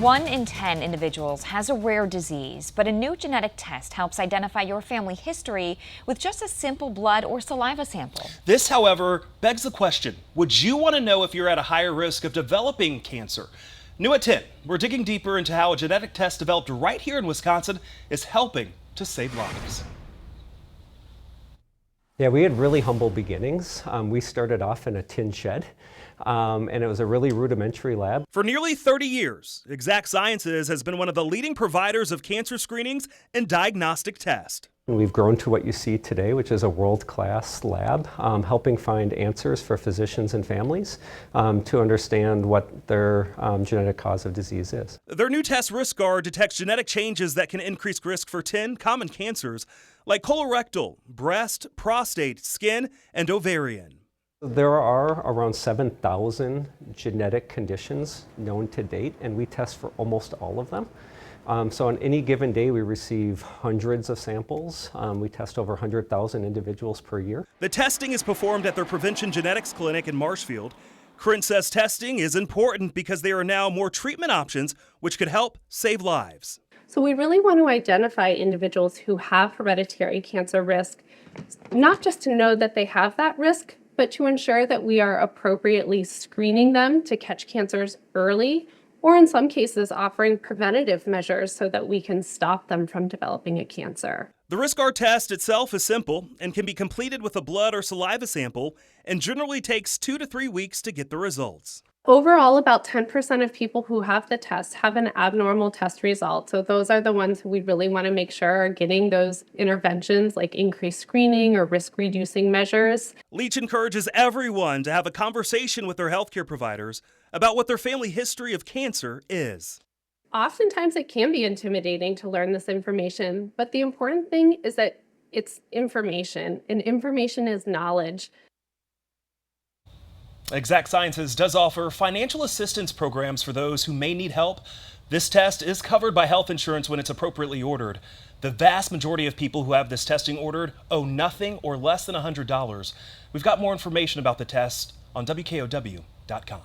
1 in 10 individuals has a rare disease, but a new genetic test helps identify your family history with just a simple blood or saliva sample. This, however, begs the question, would you want to know if you're at a higher risk of developing cancer? New at 10, we're digging deeper into how a genetic test developed right here in Wisconsin is helping to save lives. Yeah, we had really humble beginnings. We started off in a tin shed, and it was a really rudimentary lab. For nearly 30 years, Exact Sciences has been one of the leading providers of cancer screenings and diagnostic tests. And we've grown to what you see today, which is a world-class lab, helping find answers for physicians and families to understand what their genetic cause of disease is. Their new test, Riskguard, detects genetic changes that can increase risk for 10 common cancers like colorectal, breast, prostate, skin, and ovarian. There are around 7,000 genetic conditions known to date, and we test for almost all of them. So on any given day, we receive hundreds of samples. We test over 100,000 individuals per year. The testing is performed at their Prevention Genetics Clinic in Marshfield. Krentz says testing is important because there are now more treatment options which could help save lives. So we really want to identify individuals who have hereditary cancer risk, not just to know that they have that risk, but to ensure that we are appropriately screening them to catch cancers early, or in some cases offering preventative measures so that we can stop them from developing a cancer. The Riskguard test itself is simple and can be completed with a blood or saliva sample and generally takes 2 to 3 weeks to get the results. Overall, about 10% of people who have the test have an abnormal test result. So those are the ones who we really want to make sure are getting those interventions like increased screening or risk-reducing measures. Leach encourages everyone to have a conversation with their healthcare providers about what their family history of cancer is. Oftentimes it can be intimidating to learn this information, but the important thing is that it's information, and information is knowledge. Exact Sciences does offer financial assistance programs for those who may need help. This test is covered by health insurance when it's appropriately ordered. The vast majority of people who have this testing ordered owe nothing or less than $100. We've got more information about the test on WKOW.com.